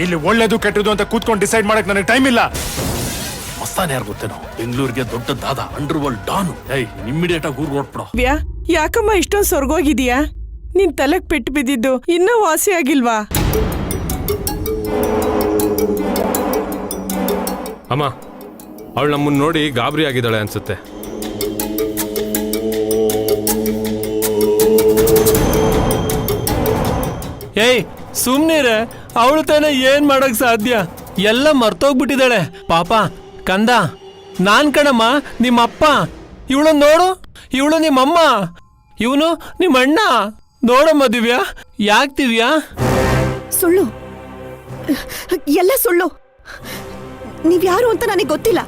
ಇಲ್ಲಿ ಒಳ್ಳೇದು ಕೆಟ್ಟದು ಅಂತ ಕೂತ್ಕೊಂಡು ಡಿಸೈಡ್ ಮಾಡಕ್ ನನಗೆ ಟೈಮ್ ಇಲ್ಲ. ಮಸ್ತಾನೆ ಯಾರು ಗೊತ್ತೇನೋ, ಬೆಂಗಳೂರಿಗೆ ದೊಡ್ಡ ದಾದ, ಅಂಡರ್ ವರ್ಲ್ಡ್ ಡಾನು. ಇಮ್ಮಿಡಿಯೇಟ್ ಆಗಿ ಊರ್ ಹೊರಟ್ಬಿಡೋ. ಯಾಕಮ್ಮ ಇಷ್ಟೊಂದು ಸೊರ್ಗೋಗಿದೀಯಾ? ನಿನ್ ತಲೆಗ್ ಪೆಟ್ಟು ಬಿದ್ದಿದ್ದು ಇನ್ನೂ ವಾಸಿ ಆಗಿಲ್ವಾ? ಅಮ್ಮ, ಅವಳು ನಮ್ಮನ್ನ ನೋಡಿ ಗಾಬರಿ ಆಗಿದ್ದಾಳೆ ಅನ್ಸುತ್ತೆ. ಏಯ್ ಸುಮ್ನಿರೆ, ಅವಳು ತಾನೇ ಏನ್ ಮಾಡಕ್ ಸಾಧ್ಯ? ಎಲ್ಲ ಮರ್ತೋಗ್ಬಿಟ್ಟಿದ್ದಾಳೆ ಪಾಪ. ಕಂದ, ನಾನ್ ಕಣಮ್ಮ ನಿಮ್ಮಪ್ಪ. ಇವಳು ನೋಡು, ಇವಳು ನಿಮ್ಮಮ್ಮ, ಇವನು ನಿಮ್ಮಣ್ಣ. ನೋಡಮ್ಮ ದಿವ್ಯಾ, ಯಾಕೆ ದಿವ್ಯಾ? ಸುಳ್ಳು, ಎಲ್ಲ ಸುಳ್ಳು. ನೀವ್ಯಾರು ಅಂತ ನನಗೆ ಗೊತ್ತಿಲ್ಲ,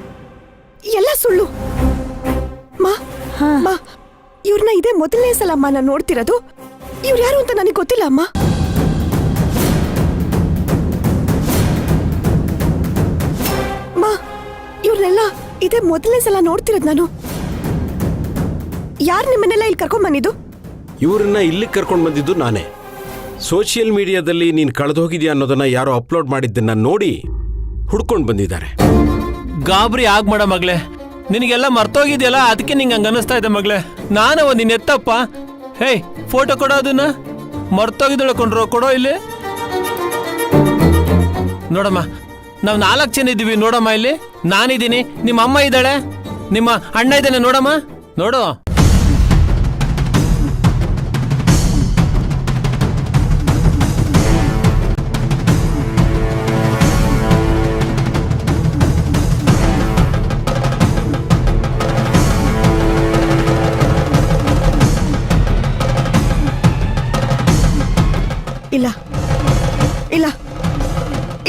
ಎಲ್ಲ ಸುಳ್ಳು. ಮಾ, ಇವ್ರನ್ನ ಇದೇ ಮೊದಲನೇ ಸಲ ಅಮ್ಮ ನಾನು ನೋಡ್ತಿರೋದು. ಇವ್ರು ಯಾರು ಅಂತ ನನಗೆ ಗೊತ್ತಿಲ್ಲ ಅಮ್ಮ. ಇವ್ರನ್ನೆಲ್ಲ ಇದೇ ಮೊದಲನೇ ಸಲ ನೋಡ್ತಿರೋದು ನಾನು. ಯಾರು ನಿಮ್ಮನ್ನೆಲ್ಲ ಇಲ್ಲಿ ಕರ್ಕೊಂಡ್ ಬಂದಿದ್ದು? ಇವ್ರನ್ನ ಇಲ್ಲಿ ಕರ್ಕೊಂಡು ಬಂದಿದ್ದು ನಾನೇ. ಸೋಷಿಯಲ್ ಮೀಡಿಯಾದಲ್ಲಿ ನೀನು ಕಳೆದೋಗಿದ್ಯಾ ಅನ್ನೋದನ್ನ ಯಾರೋ ಅಪ್ಲೋಡ್ ಮಾಡಿದ್ದನ್ನ ನೋಡಿ ಹುಡ್ಕೊಂಡು ಬಂದಿದ್ದಾರೆ. ಗಾಬರಿ ಆಗ್ಬೇಡ ಮಗ್ಳೆ, ನಿನಗೆಲ್ಲ ಮರ್ತೋಗಿದ್ಯಲ್ಲ, ಅದಕ್ಕೆ ನಿಂಗೆ ಹಂಗ ಅನಿಸ್ತಾ ಇದೆ ಮಗ್ಳೆ. ನಾನವ ನಿನ್ನ ಎತ್ತಪ್ಪ. ಹೇಯ್, ಫೋಟೋ ಕೊಡೋ, ಅದನ್ನ ಮರ್ತೋಗಿದ್ದಳು ಕೊಂಡ್ರು, ಕೊಡೋ ಇಲ್ಲಿ. ನೋಡಮ್ಮ, ನಾವು 4 ಜನ ಇದ್ದೀವಿ ನೋಡಮ್ಮ. ಇಲ್ಲಿ ನಾನಿದ್ದೀನಿ, ನಿಮ್ಮ ಅಮ್ಮ ಇದ್ದಾಳೆ, ನಿಮ್ಮ ಅಣ್ಣ ಇದ್ದಾನೆ ನೋಡಮ್ಮ. ನೋಡು, ಇಲ್ಲ ಇಲ್ಲ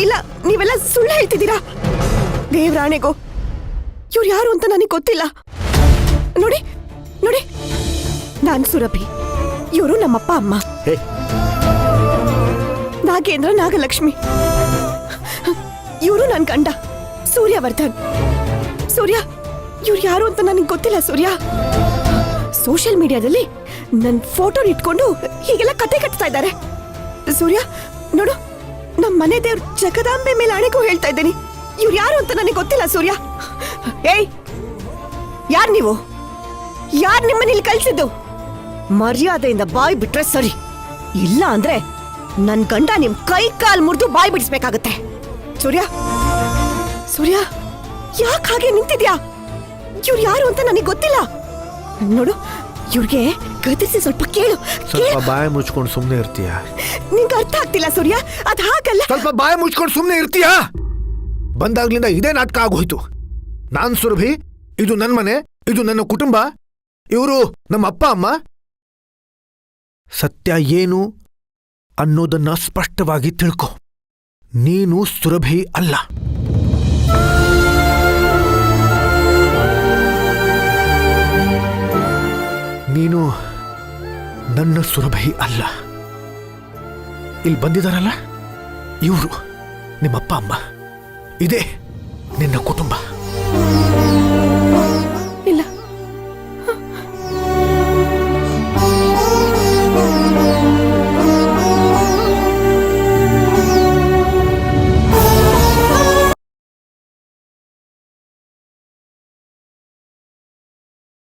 ಇಲ್ಲ, ನೀವೆಲ್ಲ ಸುಳ್ಳು ಹೇಳ್ತಿದ್ದೀರಾ. ದೇವ್ರಾಣೆಗೋ, ಇವ್ರು ಯಾರು ಅಂತ ನನಗೆ ಗೊತ್ತಿಲ್ಲ. ನೋಡಿ ನೋಡಿ, ನಾನು ಸುರಭಿ, ಇವರು ನಮ್ಮಪ್ಪ ಅಮ್ಮ. ನಾಗೇಂದ್ರ, ನಾಗಲಕ್ಷ್ಮಿ. ಇವರು ನನ್ನ ಗಂಡ ಸೂರ್ಯವರ್ಧನ್. ಸೂರ್ಯ, ಇವ್ರು ಯಾರು ಅಂತ ನನಗೆ ಗೊತ್ತಿಲ್ಲ. ಸೂರ್ಯ ಸೋಷಿಯಲ್ ಮೀಡಿಯಾದಲ್ಲಿ ನನ್ನ ಫೋಟೋ ಇಟ್ಕೊಂಡು ಹೀಗೆಲ್ಲ ಕತೆ ಕಟ್ತಾ ಇದ್ದಾರೆ. ಸೂರ್ಯ ನೋಡು, ನಮ್ಮ ಮನೆ ದೇವ್ರ ಜಗದಾಂಬೆ ಮೇಲೆ ಆಣೆಗೂ ಹೇಳ್ತಾ ಇದ್ದೀನಿ, ಇವ್ರು ಯಾರು ಅಂತ ನನಗೆ ಗೊತ್ತಿಲ್ಲ. ಸೂರ್ಯ, ಏಯ್, ಯಾರು ನೀವು? ಯಾರು ನಿಮ್ಮನ್ನ ಇಲ್ಲಿ ಕಳ್ಸಿದ್ದು? ಮರ್ಯಾದೆಯಿಂದ ಬಾಯ್ ಬಿಟ್ರೆ ಸರಿ, ಇಲ್ಲ ಅಂದ್ರೆ ನನ್ ಗಂಡ ನಿಮ್ ಕೈ ಕಾಲ್ ಮುರಿದು ಬಾಯ್ ಬಿಡಿಸ್ಬೇಕಾಗತ್ತೆ. ಸೂರ್ಯ, ಸೂರ್ಯ, ಯಾಕೆ ಹಾಗೆ ನಿಂತಿದ್ಯಾ? ಇವ್ರು ಯಾರು ಅಂತ ನನಗೆ ಗೊತ್ತಿಲ್ಲ. ನೋಡು, ಇವ್ರಿಗೆ ಗತಿಸಿ ಸ್ವಲ್ಪ ಕೇಳು. ಸ್ವಲ್ಪ ಬಾಯಿ ಮುಚ್ಕೊಂಡು ಸುಮ್ಮನೆ ಇರ್ತೀಯ? ನಿಂಗೆ ಅರ್ಥ ಆಗ್ತಿಲ್ಲ ಸೂರ್ಯ, ಅದ್ ಹಾಗಲ್ಲ. ಸ್ವಲ್ಪ ಬಾಯಿ ಮುಚ್ಕೊಂಡು ಸುಮ್ಮನೆ ಇರ್ತೀಯ? ಬಂದಾಗ್ಲಿಂದ ಇದೇ ನಾಟಕ ಆಗೋಯ್ತು. ನಾನ್ ಸುರಭಿ, ಇದು ನನ್ನ ಮನೆ, ಇದು ನನ್ನ ಕುಟುಂಬ, ಇವರು ನಮ್ಮ ಅಪ್ಪ ಅಮ್ಮ. ಸತ್ಯ ಏನು ಅನ್ನೋದನ್ನ ಸ್ಪಷ್ಟವಾಗಿ ತಿಳ್ಕೊ. ನೀನು ಸುರಭಿ ಅಲ್ಲ. ನೀನು ನನ್ನ ಸುರಭಿ ಅಲ್ಲ. ಇಲ್ಲಿ ಬಂದಿದಾರಲ್ಲ, ಇವರು ನಿಮ್ಮಪ್ಪ ಅಮ್ಮ, ಇದೇ ನಿನ್ನ ಕುಟುಂಬ.